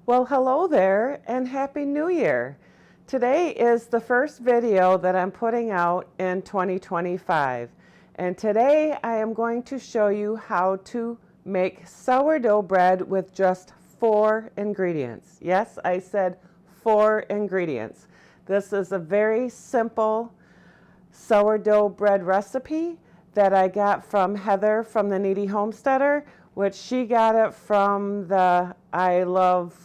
Well, hello there and Happy New Year. Today is the first video that I'm putting out in 2025. And today I am going to show you how to make sourdough bread with just 4 ingredients. Yes, I said 4 ingredients. This is a very simple sourdough bread recipe that I got from Heather from the Needy Homesteader, which she got it from the I Love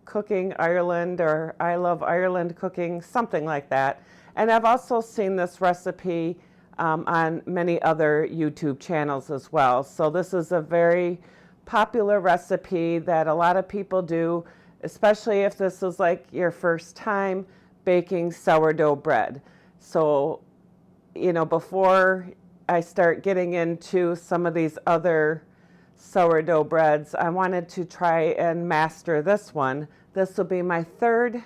Cooking Ireland or I Love Ireland Cooking, something like that. And I've also seen this recipe on many other YouTube channels as well. So this is a very popular recipe that a lot of people do, especially if this is like your first time baking sourdough bread. So, before I start getting into some of these other sourdough breads, I wanted to try and master this one. This will be my third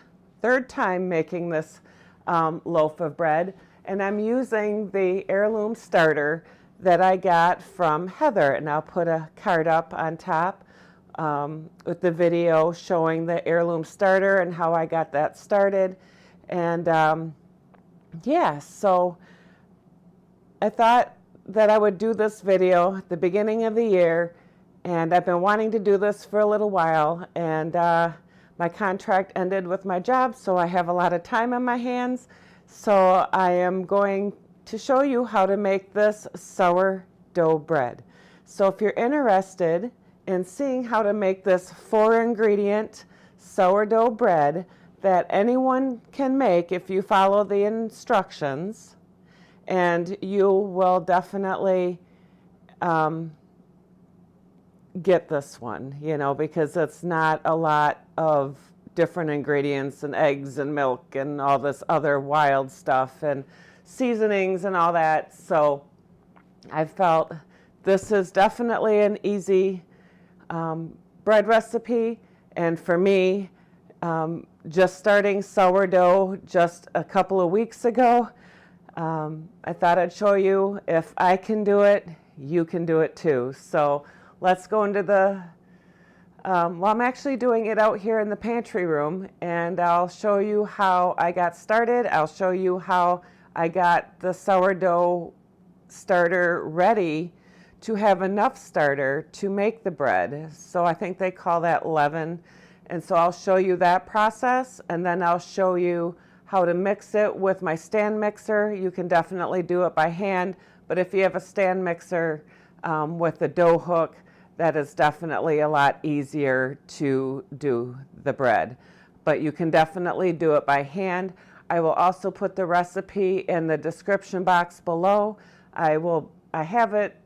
time making this loaf of bread, and I'm using the heirloom starter that I got from Heather, and I'll put a card up on top with the video showing the heirloom starter and how I got that started. And yeah, so I thought that I would do this video at the beginning of the year, and I've been wanting to do this for a little while, and my contract ended with my job, so I have a lot of time on my hands. So I am going to show you how to make this sourdough bread. So if you're interested in seeing how to make this 4-ingredient sourdough bread that anyone can make if you follow the instructions, and you will definitely get this one, because it's not a lot of different ingredients and eggs and milk and all this other wild stuff and seasonings and all that. So I felt this is definitely an easy bread recipe. And for me, just starting sourdough just a couple of weeks ago, I thought I'd show you if I can do it, you can do it too. So let's go into the, well, I'm actually doing it out here in the pantry room, and I'll show you how I got started. I'll show you how I got the sourdough starter ready to have enough starter to make the bread. So I think they call that leaven. And so I'll show you that process, and then I'll show you how to mix it with my stand mixer. You can definitely do it by hand, but if you have a stand mixer with a dough hook, that is definitely a lot easier to do the bread. But you can definitely do it by hand. I will also put the recipe in the description box below. I have it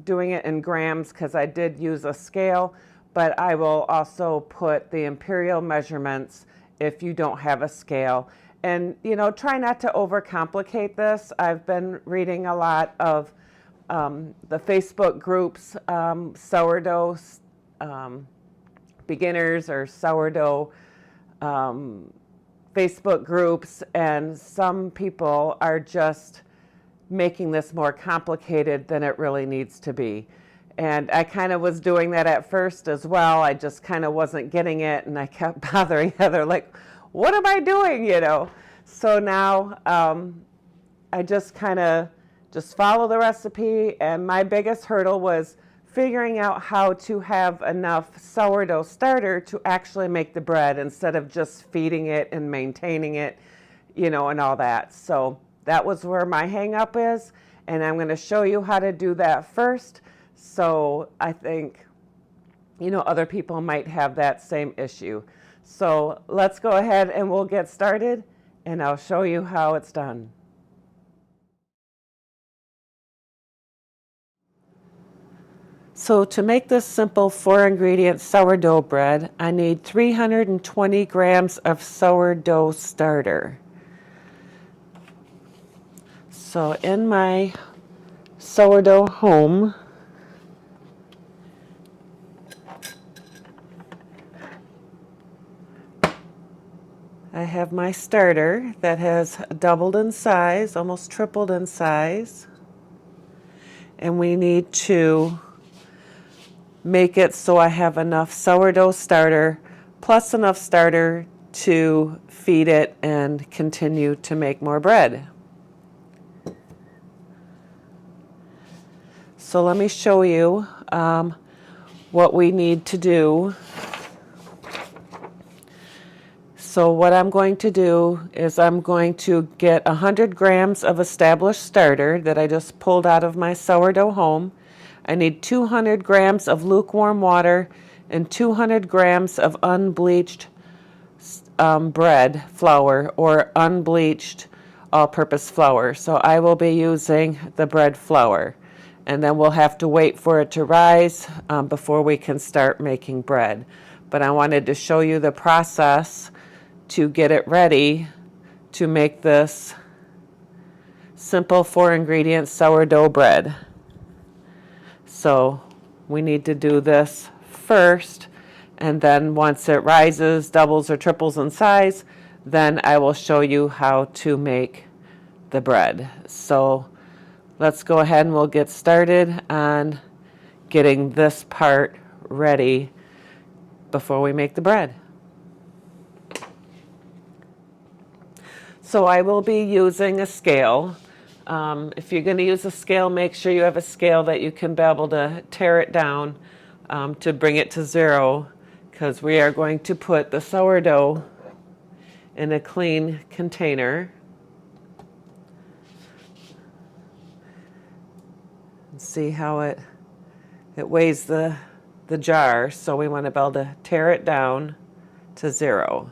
doing it in grams because I did use a scale, but I will also put the imperial measurements if you don't have a scale. And, try not to overcomplicate this. I've been reading a lot of the Facebook groups, sourdough beginners or sourdough Facebook groups, and some people are just making this more complicated than it really needs to be. And I kind of was doing that at first as well. I just kind of wasn't getting it, and I kept bothering Heather, like, what am I doing, So now I just kind of follow the recipe, and my biggest hurdle was figuring out how to have enough sourdough starter to actually make the bread instead of just feeding it and maintaining it, and all that. So that was where my hang up is, and I'm going to show you how to do that first. So I think, other people might have that same issue. So let's go ahead and we'll get started, and I'll show you how it's done. So to make this simple 4-ingredient sourdough bread, I need 320 grams of sourdough starter. So in my sourdough home, I have my starter that has doubled in size, almost tripled in size. And we need to make it so I have enough sourdough starter plus enough starter to feed it and continue to make more bread. So let me show you what we need to do. So what I'm going to do is I'm going to get 100 grams of established starter that I just pulled out of my sourdough home. I need 200 grams of lukewarm water and 200 grams of unbleached bread flour or unbleached all-purpose flour. So I will be using the bread flour. And then we'll have to wait for it to rise before we can start making bread. But I wanted to show you the process to get it ready to make this simple 4-ingredient sourdough bread. So we need to do this first, and then once it rises, doubles or triples in size, then I will show you how to make the bread. So let's go ahead and we'll get started on getting this part ready before we make the bread. So I will be using a scale. If you're going to use a scale, make sure you have a scale that you can be able to tear it down to bring it to 0, because we are going to put the sourdough in a clean container. See how it weighs the jar, so we want to be able to tear it down to 0.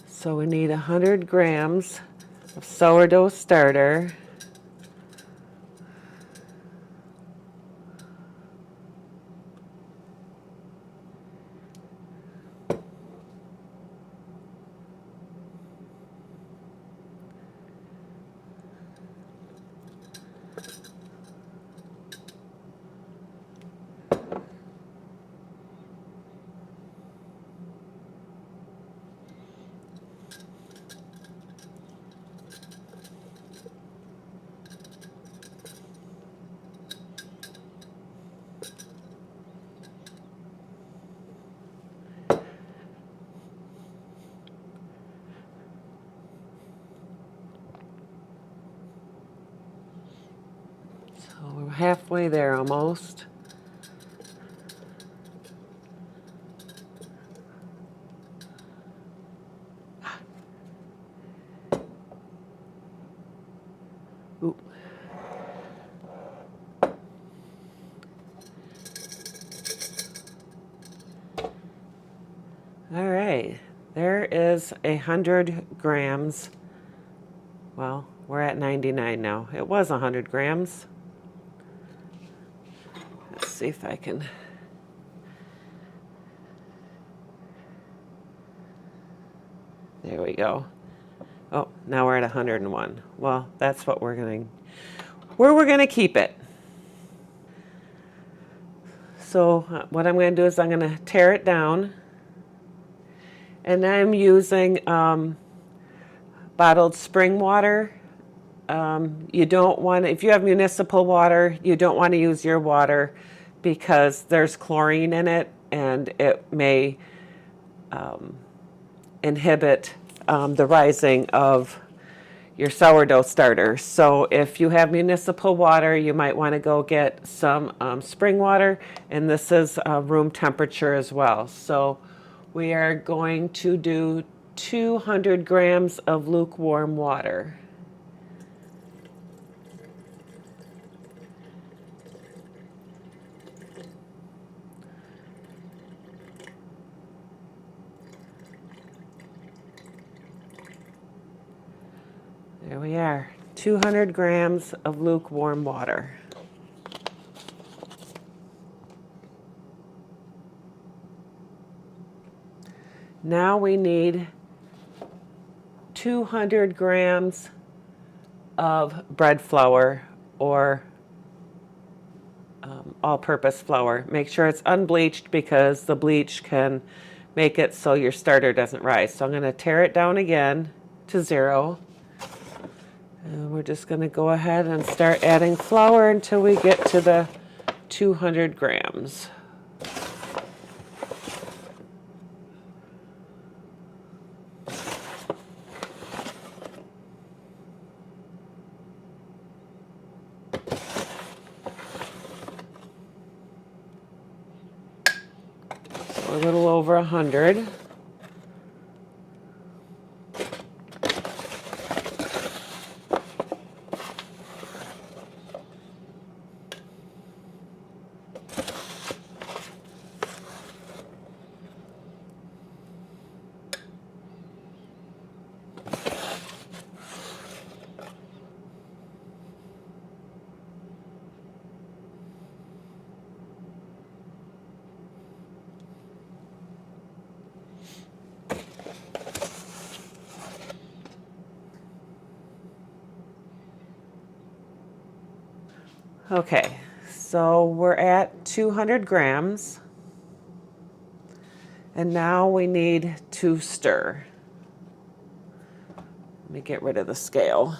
So we need 100 grams of sourdough starter. So we're halfway there almost. Ooh. All right, there is 100 grams. Well, we're at 99 now. It was 100 grams. Let's see if I can. There we go. Oh, now we're at 101. Well, that's what we're going to keep it. So what I'm going to do is I'm going to tear it down. And I'm using bottled spring water. You don't want to, if you have municipal water, you don't want to use your water because there's chlorine in it and it may inhibit the rising of your sourdough starter. So if you have municipal water, you might want to go get some spring water, and this is room temperature as well. So we are going to do 200 grams of lukewarm water. There we are, 200 grams of lukewarm water. Now we need 200 grams of bread flour or all-purpose flour. Make sure it's unbleached because the bleach can make it so your starter doesn't rise. So I'm going to tear it down again to 0. And we're just going to go ahead and start adding flour until we get to the 200 grams. So a little over 100. Okay, so we're at 200 grams, and now we need to stir. Let me get rid of the scale.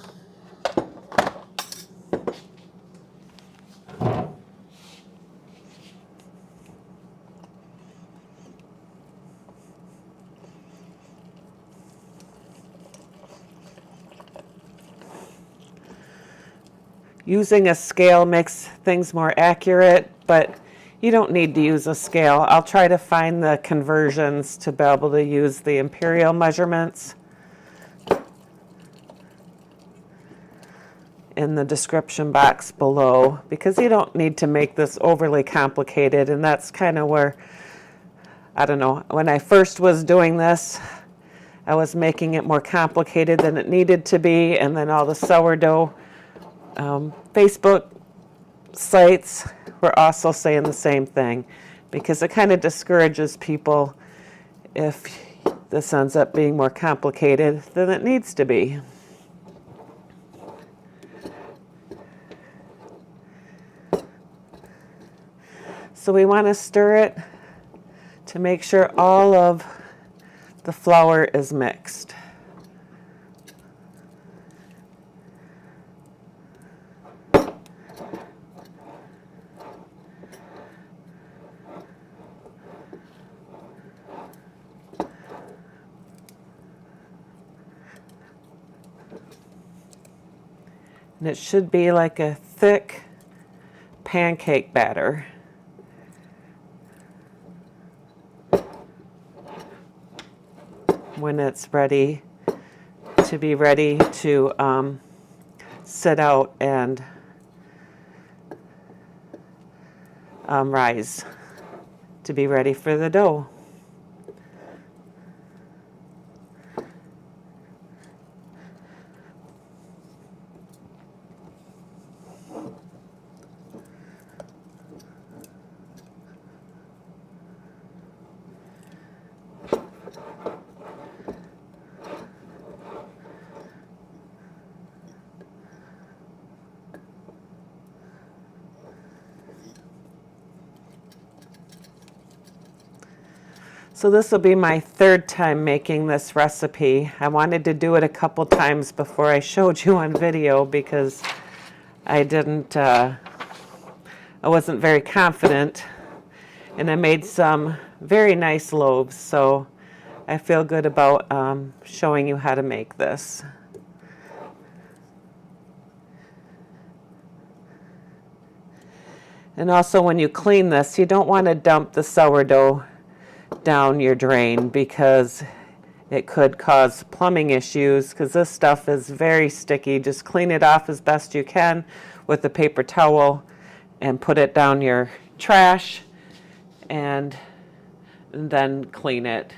Using a scale makes things more accurate, but you don't need to use a scale. I'll try to find the conversions to be able to use the imperial measurements in the description box below, because you don't need to make this overly complicated. And that's kind of where, I don't know, when I first was doing this, I was making it more complicated than it needed to be, and then all the sourdough Facebook sites were also saying the same thing, because it kind of discourages people if this ends up being more complicated than it needs to be. So we want to stir it to make sure all of the flour is mixed. And it should be like a thick pancake batter. When it's ready to be ready to sit out and rise, to be ready for the dough. So this will be my 3rd time making this recipe. I wanted to do it a couple times before I showed you on video, because I wasn't very confident, and I made some very nice loaves, so I feel good about showing you how to make this. And also, when you clean this, you don't want to dump the sourdough down your drain, because it could cause plumbing issues, because this stuff is very sticky. Just clean it off as best you can with a paper towel and put it down your trash, and then clean it.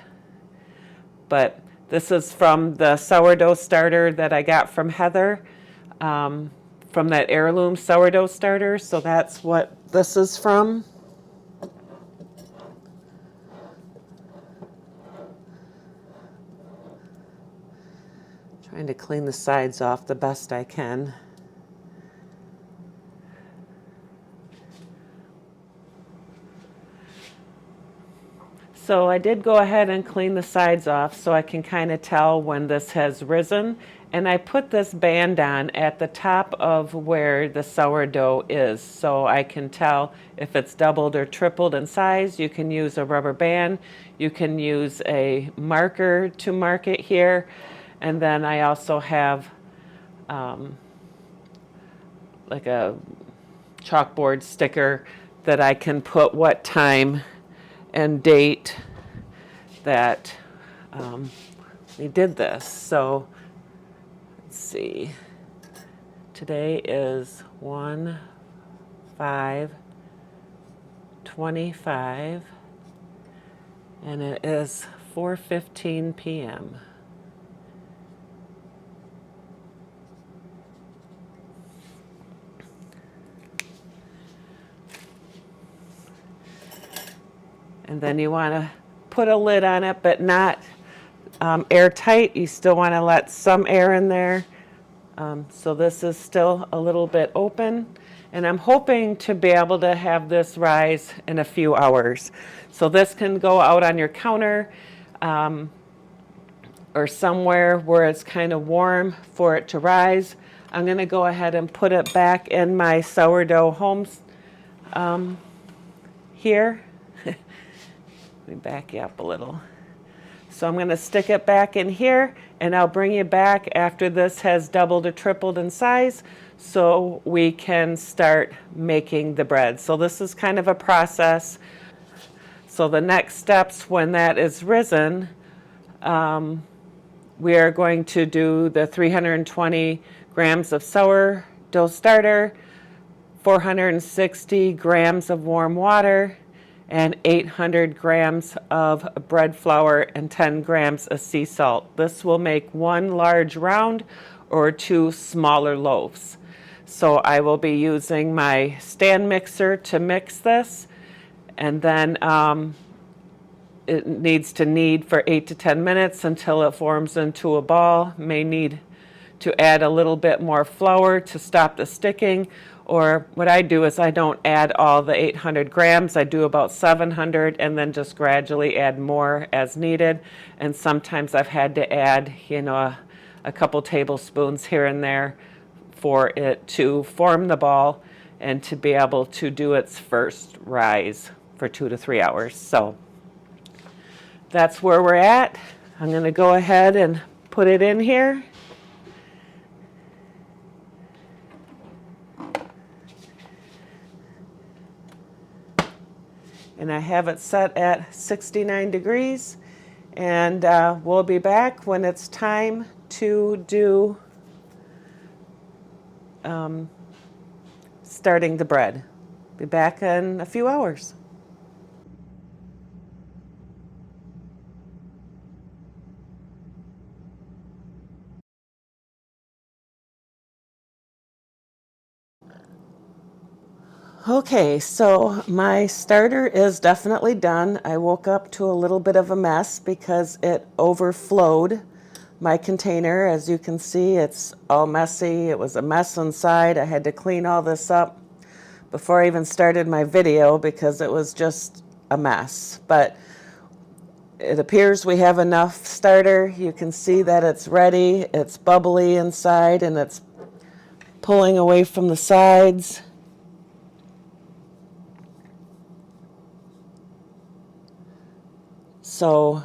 But this is from the sourdough starter that I got from Heather, from that heirloom sourdough starter. So that's what this is from. Trying to clean the sides off the best I can. So I did go ahead and clean the sides off so I can kind of tell when this has risen. And I put this band on at the top of where the sourdough is so I can tell if it's doubled or tripled in size. You can use a rubber band. You can use a marker to mark it here. And then I also have like a chalkboard sticker that I can put what time and date that we did this. So let's see, today is 1/5/25 and it is 4:15 p.m. And then you want to put a lid on it, but not airtight. You still want to let some air in there. So this is still a little bit open. And I'm hoping to be able to have this rise in a few hours. So this can go out on your counter or somewhere where it's kind of warm for it to rise. I'm going to go ahead and put it back in my sourdough homes here. Let me back you up a little. So I'm going to stick it back in here, and I'll bring you back after this has doubled or tripled in size so we can start making the bread. So this is kind of a process. So the next steps when that is risen, we are going to do the 320 grams of sourdough starter, 460 grams of warm water, and 800 grams of bread flour and 10 grams of sea salt. This will make one large round or two smaller loaves. So I will be using my stand mixer to mix this, and then it needs to knead for 8 to 10 minutes until it forms into a ball. May need to add a little bit more flour to stop the sticking. Or what I do is I don't add all the 800 grams. I do about 700 and then just gradually add more as needed. And sometimes I've had to add, a couple tablespoons here and there for it to form the ball and to be able to do its first rise for 2 to 3 hours. So that's where we're at. I'm going to go ahead and put it in here. And I have it set at 69 degrees. And we'll be back when it's time to do starting the bread. Be back in a few hours. Okay, so my starter is definitely done. I woke up to a little bit of a mess because it overflowed my container. As you can see, it's all messy. It was a mess inside. I had to clean all this up before I even started my video because it was just a mess. But it appears we have enough starter. You can see that it's ready. It's bubbly inside and it's pulling away from the sides. So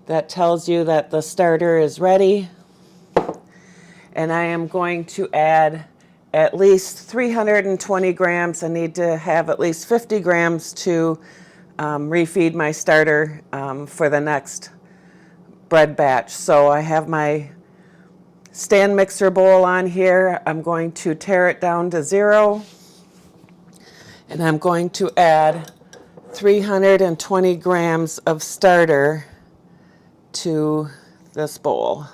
that tells you that the starter is ready. And I am going to add at least 320 grams. I need to have at least 50 grams to refeed my starter for the next bread batch. So I have my stand mixer bowl on here. I'm going to tear it down to 0. And I'm going to add 320 grams of starter to this bowl.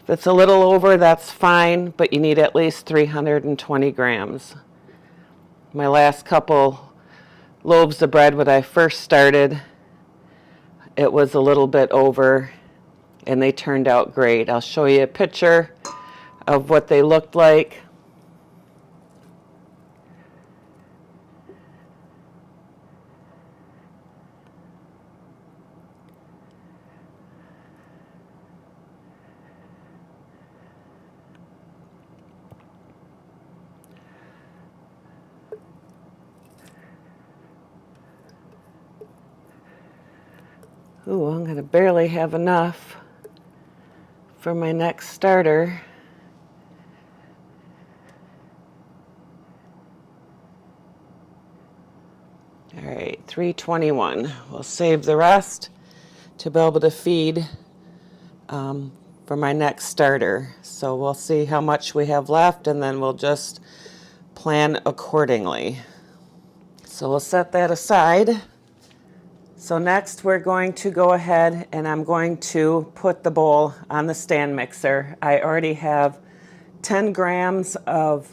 If it's a little over, that's fine, but you need at least 320 grams. My last couple loaves of bread when I first started, it was a little bit over, and they turned out great. I'll show you a picture of what they looked like. Ooh, I'm going to barely have enough for my next starter. All right, 321. We'll save the rest to be able to feed for my next starter. So we'll see how much we have left, and then we'll just plan accordingly. So we'll set that aside. So next we're going to go ahead and I'm going to put the bowl on the stand mixer. I already have 10 grams of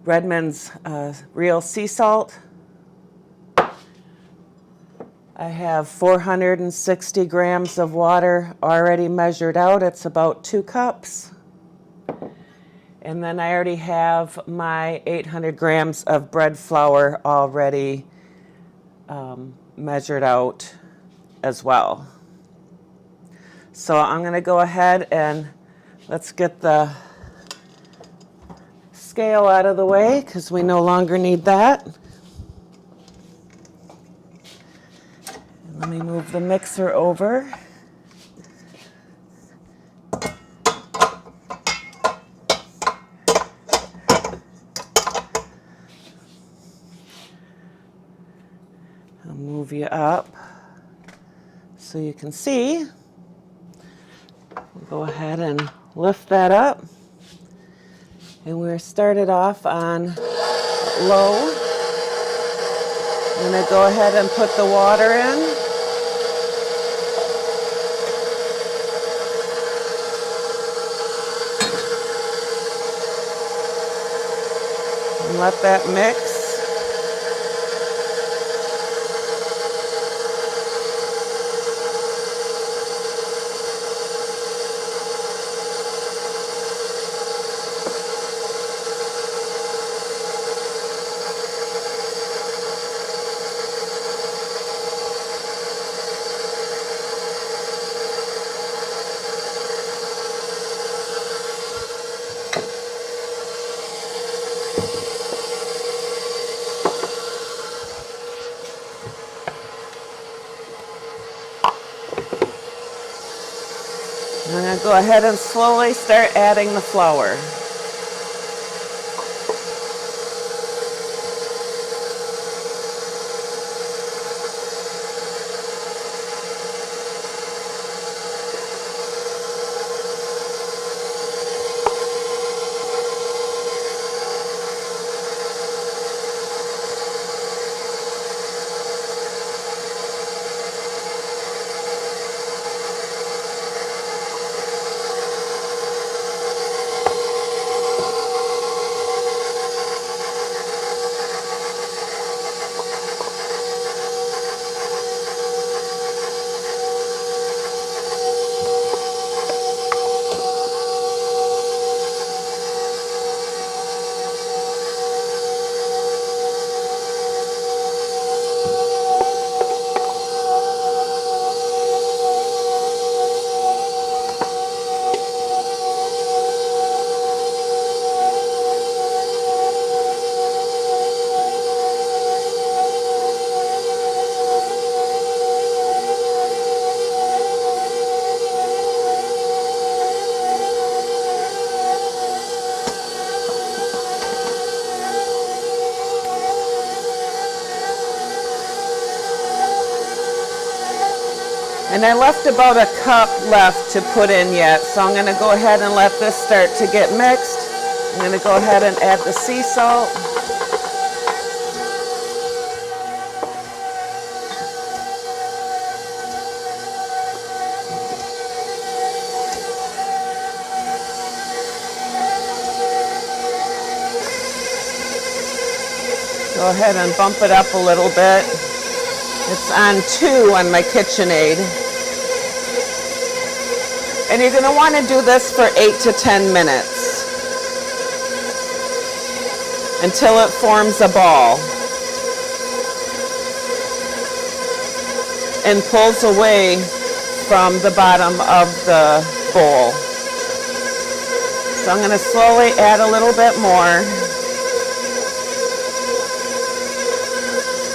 Redmond's real sea salt. I have 460 grams of water already measured out. It's about 2 cups. And then I already have my 800 grams of bread flour already measured out as well. So I'm going to go ahead and let's get the scale out of the way because we no longer need that. Let me move the mixer over. I'll move you up so you can see. We'll go ahead and lift that up. And we're started off on low. I'm going to go ahead and put the water in. And let that mix. I'm going to go ahead and slowly start adding the flour. And I left about a cup left to put in yet, so I'm going to go ahead and let this start to get mixed. I'm going to go ahead and add the sea salt. Go ahead and bump it up a little bit. It's on 2 on my KitchenAid. And you're going to want to do this for 8 to 10 minutes until it forms a ball and pulls away from the bottom of the bowl. So I'm going to slowly add a little bit more.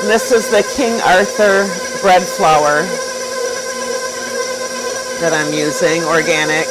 And this is the King Arthur bread flour that I'm using, organic.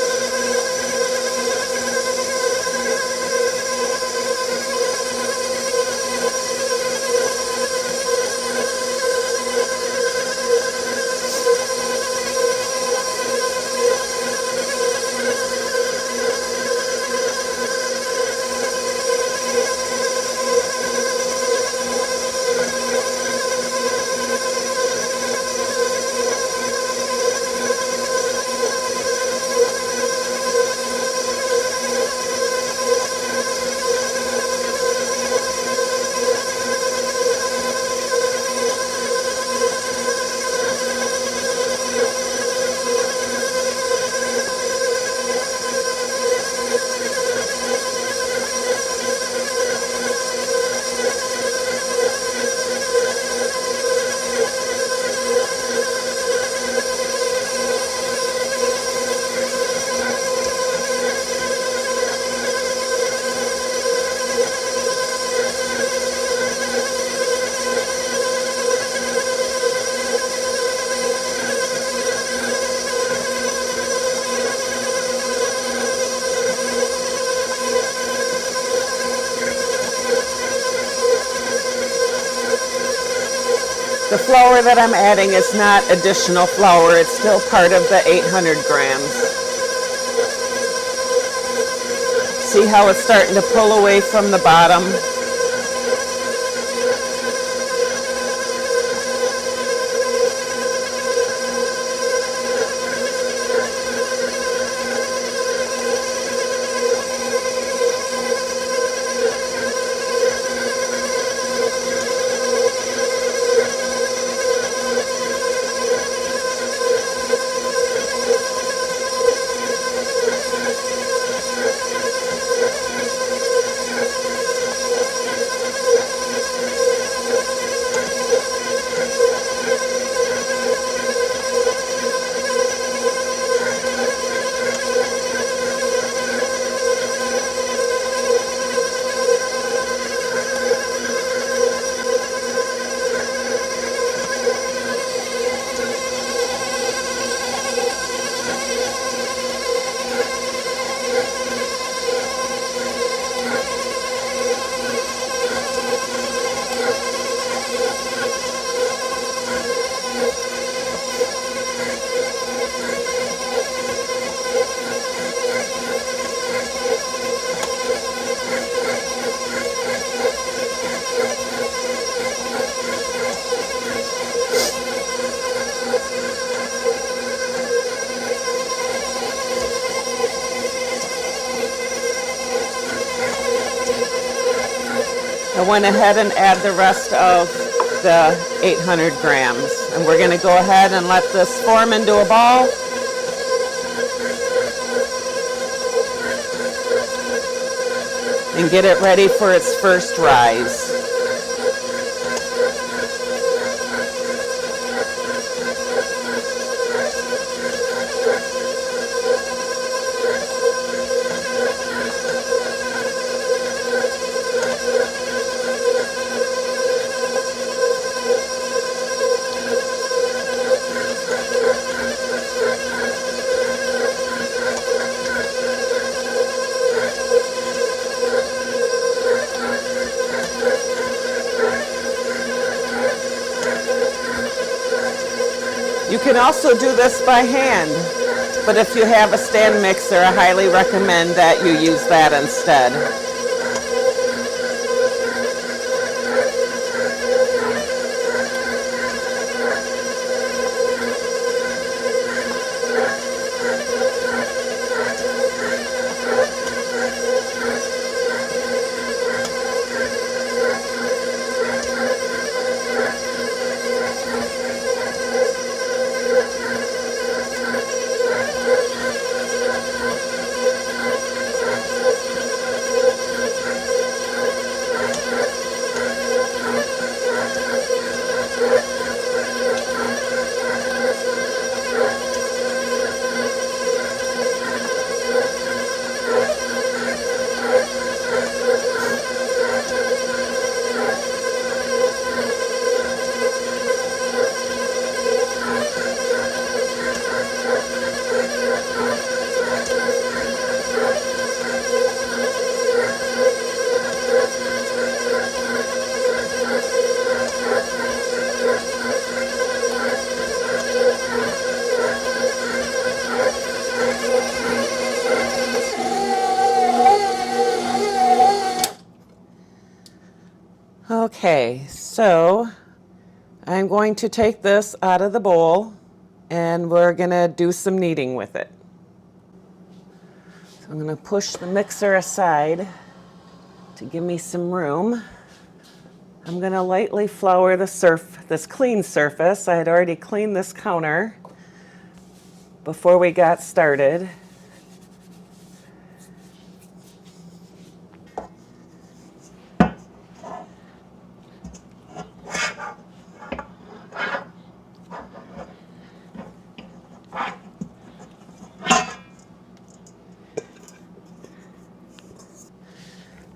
The flour that I'm adding is not additional flour, it's still part of the 800 grams. See how it's starting to pull away from the bottom? I went ahead and add the rest of the 800 grams. And we're going to go ahead and let this form into a ball. And get it ready for its first rise. You can also do this by hand, but if you have a stand mixer, I highly recommend that you use that instead. Okay, so I'm going to take this out of the bowl and we're going to do some kneading with it. So I'm going to push the mixer aside to give me some room. I'm going to lightly flour this clean surface. I had already cleaned this counter before we got started.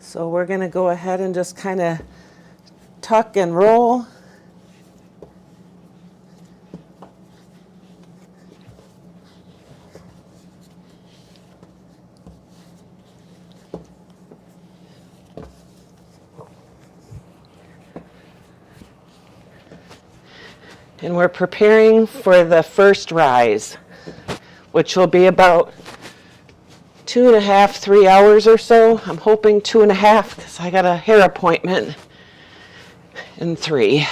So we're going to go ahead and just kind of tuck and roll. And we're preparing for the first rise, which will be about 2.5, 3 hours or so. I'm hoping 2.5 because I got a hair appointment in 3.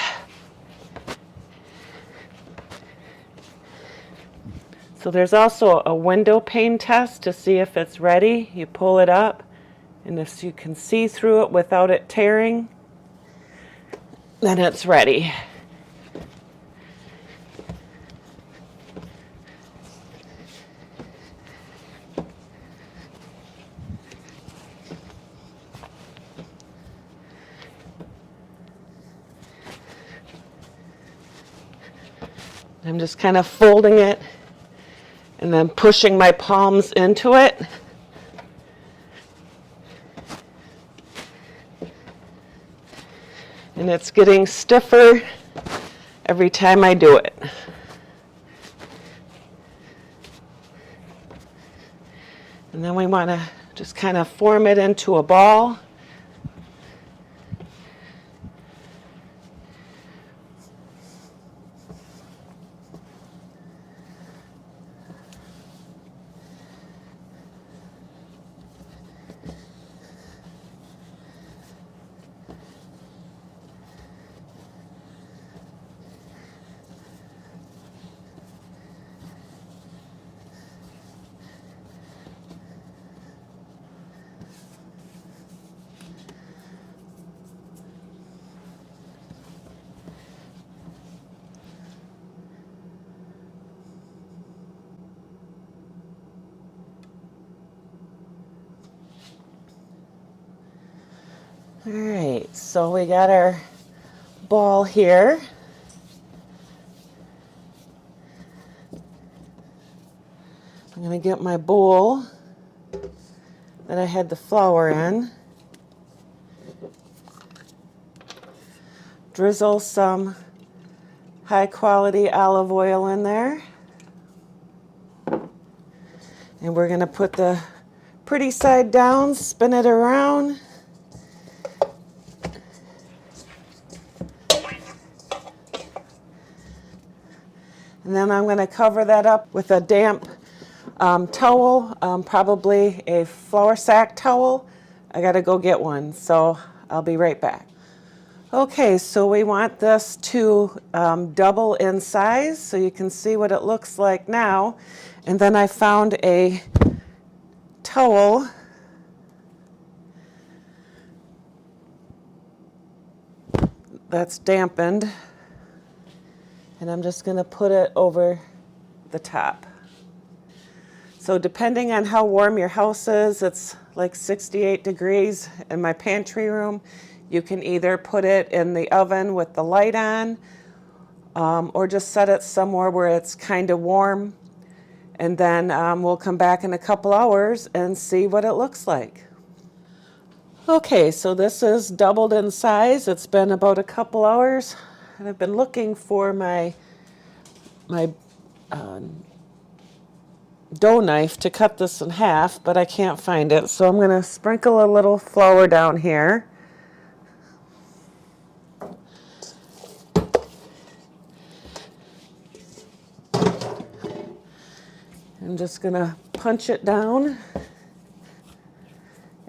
So there's also a window pane test to see if it's ready. You pull it up, and if you can see through it without it tearing, then it's ready. I'm just kind of folding it and then pushing my palms into it. And it's getting stiffer every time I do it. And then we want to just kind of form it into a ball. All right, so we got our ball here. I'm going to get my bowl that I had the flour in. Drizzle some high quality olive oil in there. And we're going to put the pretty side down, spin it around. And then I'm going to cover that up with a damp towel, probably a flour sack towel. I got to go get one, so I'll be right back. Okay, so we want this to double in size so you can see what it looks like now. And then I found a towel that's dampened. And I'm just going to put it over the top. So depending on how warm your house is, it's like 68 degrees in my pantry room. You can either put it in the oven with the light on, or just set it somewhere where it's kind of warm. And then we'll come back in a couple hours and see what it looks like. Okay, so this is doubled in size. It's been about a couple hours. And I've been looking for my dough knife to cut this in half, but I can't find it. So I'm going to sprinkle a little flour down here. I'm just going to punch it down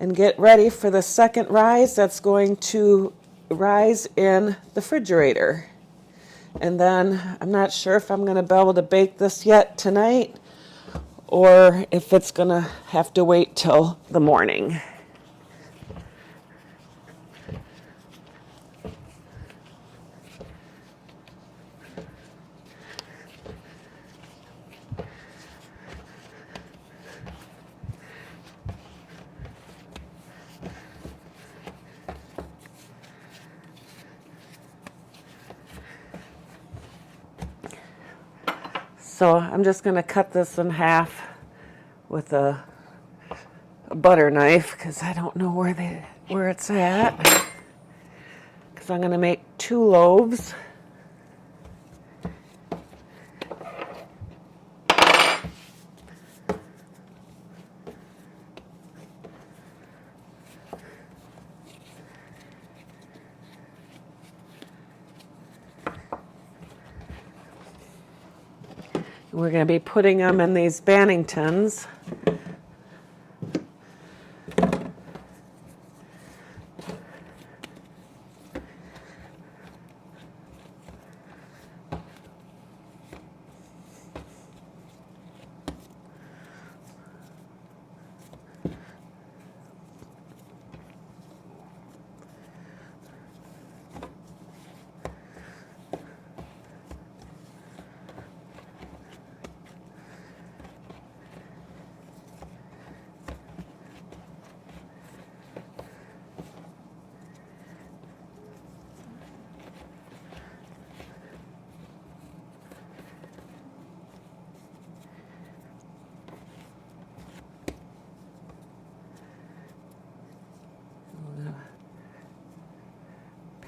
and get ready for the second rise that's going to rise in the refrigerator. And then I'm not sure if I'm going to be able to bake this yet tonight or if it's going to have to wait till the morning. So I'm just going to cut this in half with a butter knife because I don't know where it's at. Because I'm going to make 2 loaves. We're going to be putting them in these banning tins.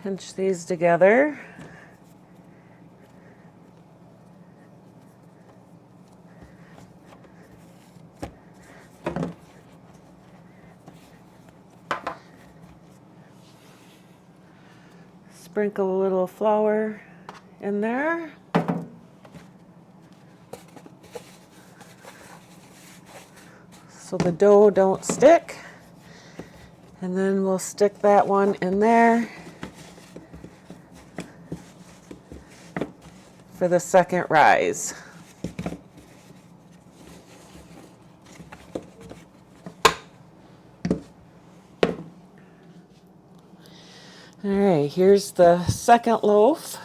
Pinch these together. Sprinkle a little flour in there. So the dough don't stick. And then we'll stick that one in there for the second rise. All right, here's the second loaf.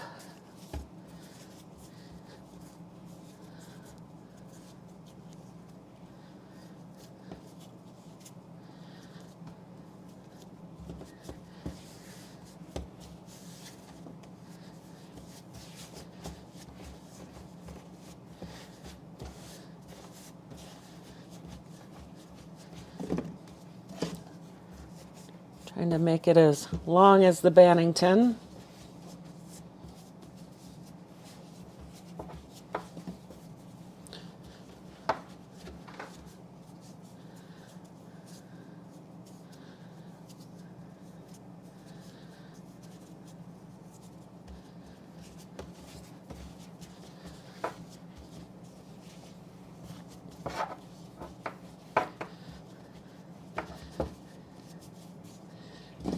Trying to make it as long as the banning tin.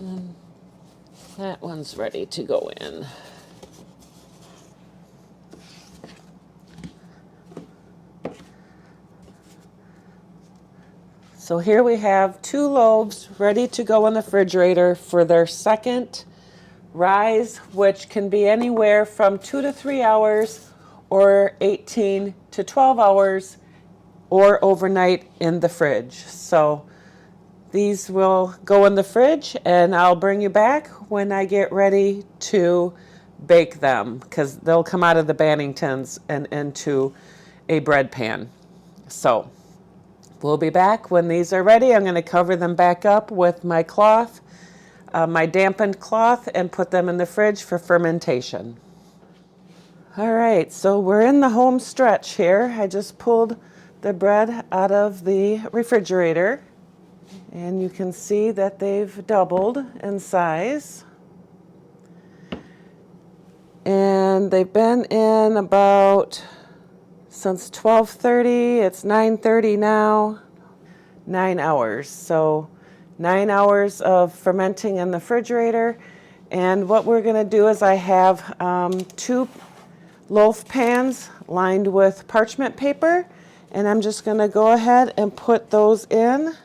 And that one's ready to go in. So here we have 2 loaves ready to go in the refrigerator for their second rise, which can be anywhere from 2 to 3 hours or 18 to 12 hours or overnight in the fridge. So these will go in the fridge and I'll bring you back when I get ready to bake them because they'll come out of the banning tins and into a bread pan. So we'll be back when these are ready. I'm going to cover them back up with my cloth, my dampened cloth, and put them in the fridge for fermentation. All right, so we're in the home stretch here. I just pulled the bread out of the refrigerator, and you can see that they've doubled in size. And they've been in about since 12:30. It's 9:30 now. 9 hours. So 9 hours of fermenting in the refrigerator. And what we're going to do is I have 2 loaf pans lined with parchment paper, and I'm just going to go ahead and put those in.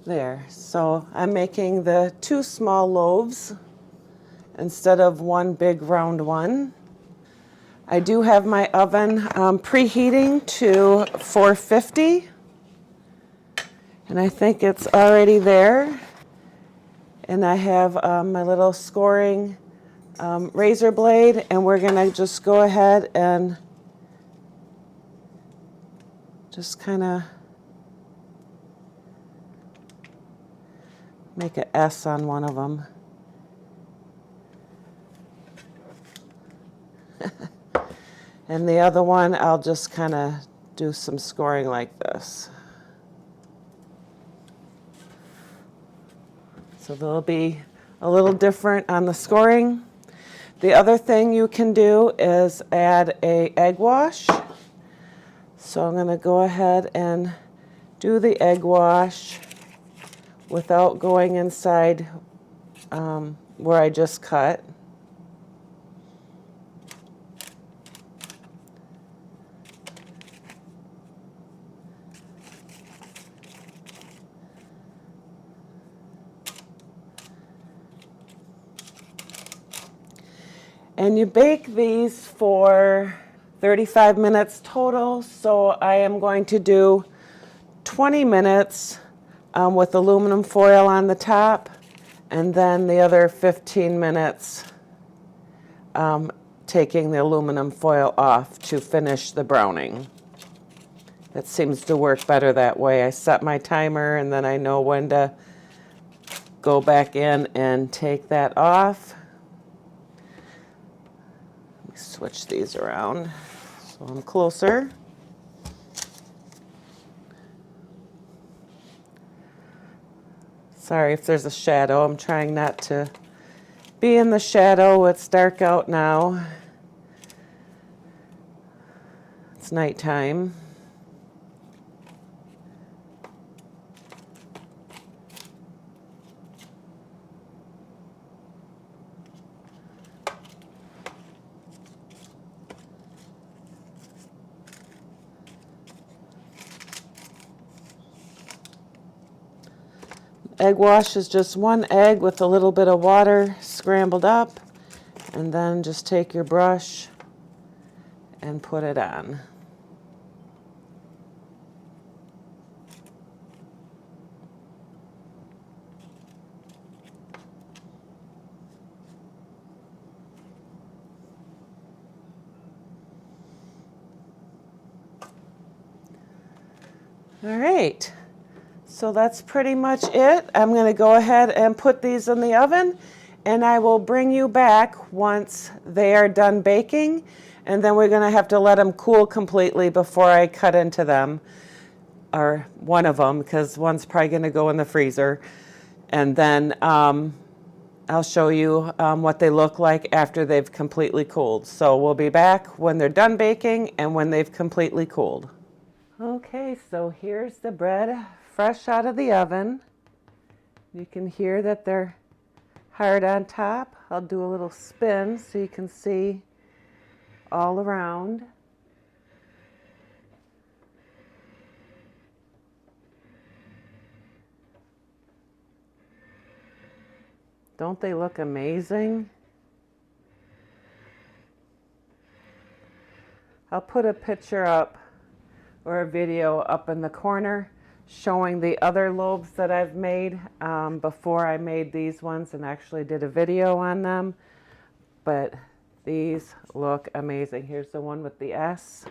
There, so I'm making the 2 small loaves instead of one big round one. I do have my oven preheating to 450, and I think it's already there. And I have my little scoring razor blade, and we're gonna just go ahead and just kind of make an S on one of them. And the other one, I'll just kind of do some scoring like this. So they'll be a little different on the scoring. The other thing you can do is add an egg wash. So I'm going to go ahead and do the egg wash without going inside where I just cut. And you bake these for 35 minutes total, so I am going to do 20 minutes with aluminum foil on the top, and then the other 15 minutes taking the aluminum foil off to finish the browning. That seems to work better that way. I set my timer, and then I know when to go back in and take that off. Let me switch these around so I'm closer. Sorry if there's a shadow. I'm trying not to be in the shadow. It's dark out now. It's nighttime. Egg wash is just 1 egg with a little bit of water scrambled up, and then just take your brush and put it on. All right. So that's pretty much it. I'm going to go ahead and put these in the oven, and I will bring you back once they are done baking, and then we're going to have to let them cool completely before I cut into them, or one of them, because one's probably going to go in the freezer. And then I'll show you what they look like after they've completely cooled. So we'll be back when they're done baking and when they've completely cooled. Okay, so here's the bread fresh out of the oven. You can hear that they're hard on top. I'll do a little spin so you can see all around. Don't they look amazing? I'll put a picture up or a video up in the corner showing the other loaves that I've made before I made these ones and actually did a video on them. But these look amazing. Here's the one with the S.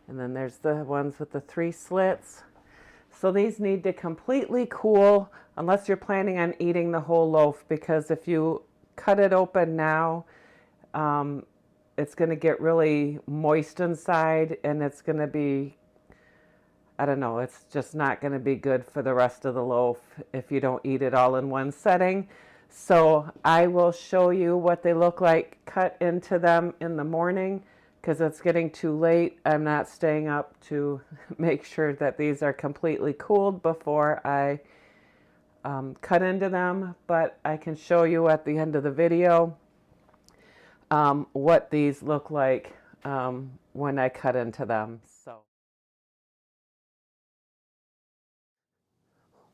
And then there's the ones with the 3 slits. So these need to completely cool unless you're planning on eating the whole loaf, because if you cut it open now, it's going to get really moist inside, and it's going to be I don't know, it's just not going to be good for the rest of the loaf if you don't eat it all in one setting. So I will show you what they look like cut into them in the morning, because it's getting too late. I'm not staying up to make sure that these are completely cooled before I cut into them, but I can show you at the end of the video what these look like when I cut into them.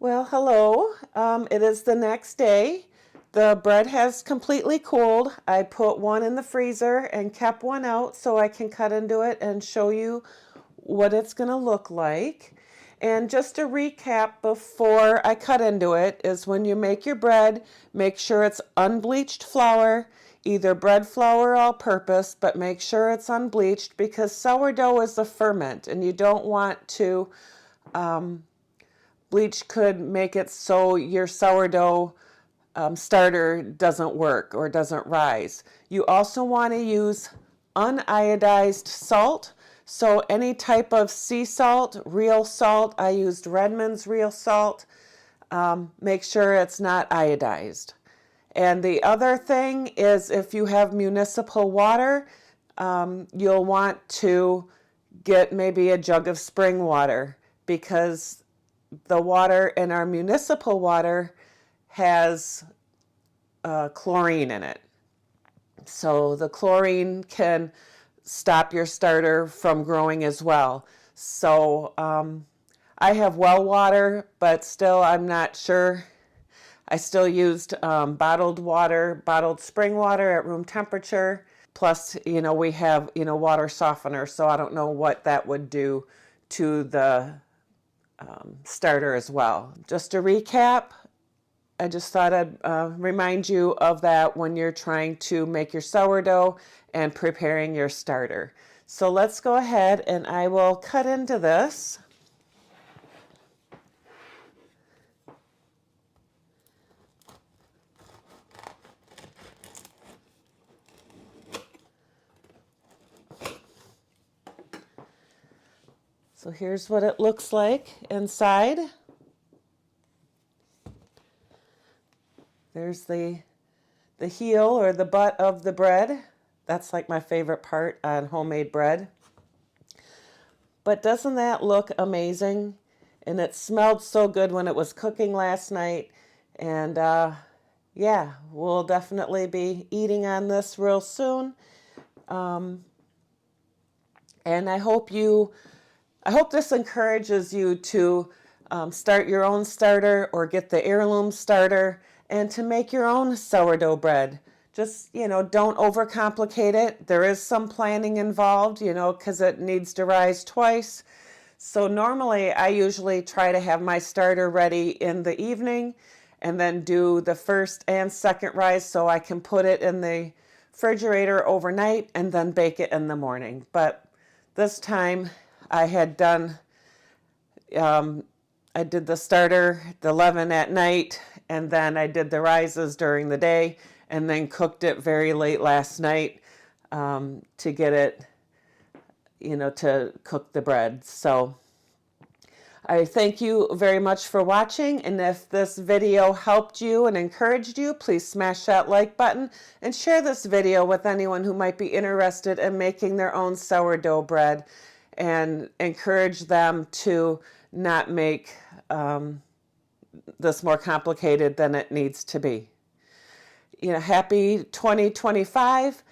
Well, hello. It is the next day. The bread has completely cooled. I put one in the freezer and kept one out so I can cut into it and show you what it's going to look like. And just to recap before I cut into it is when you make your bread, make sure it's unbleached flour, either bread flour or all-purpose, but make sure it's unbleached because sourdough is a ferment and you don't want to bleach could make it so your sourdough starter doesn't work or doesn't rise. You also want to use uniodized salt. So any type of sea salt, real salt, I used Redmond's real salt. Make sure it's not iodized. And the other thing is if you have municipal water, you'll want to get maybe a jug of spring water because the water in our municipal water has chlorine in it. So the chlorine can stop your starter from growing as well. So I have well water, but still I'm not sure. I still used bottled water, bottled spring water at room temperature. Plus, we have, water softener, so I don't know what that would do to the starter as well. Just to recap, I just thought I'd remind you of that when you're trying to make your sourdough and preparing your starter. So let's go ahead and I will cut into this. So here's what it looks like inside. There's the heel or the butt of the bread. That's like my favorite part on homemade bread. But doesn't that look amazing? And it smelled so good when it was cooking last night. And yeah, we'll definitely be eating on this real soon. And I hope this encourages you to start your own starter or get the heirloom starter and to make your own sourdough bread. Just, don't overcomplicate it. There is some planning involved, because it needs to rise twice. So normally I usually try to have my starter ready in the evening and then do the first and second rise so I can put it in the refrigerator overnight and then bake it in the morning. But this time I had done, I did the starter, the leaven at night, and then I did the rises during the day, and then cooked it very late last night to get it, to cook the bread. So I thank you very much for watching, and if this video helped you and encouraged you, please smash that like button and share this video with anyone who might be interested in making their own sourdough bread, and encourage them to not make this more complicated than it needs to be. Happy 2025.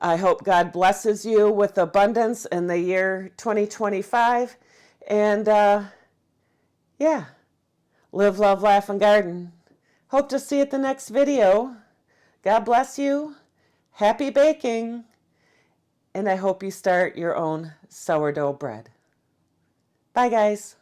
I hope God blesses you with abundance in the year 2025. And yeah, live, love, laugh, and garden. Hope to see you at the next video. God bless you. Happy baking. And I hope you start your own sourdough bread. Bye, guys.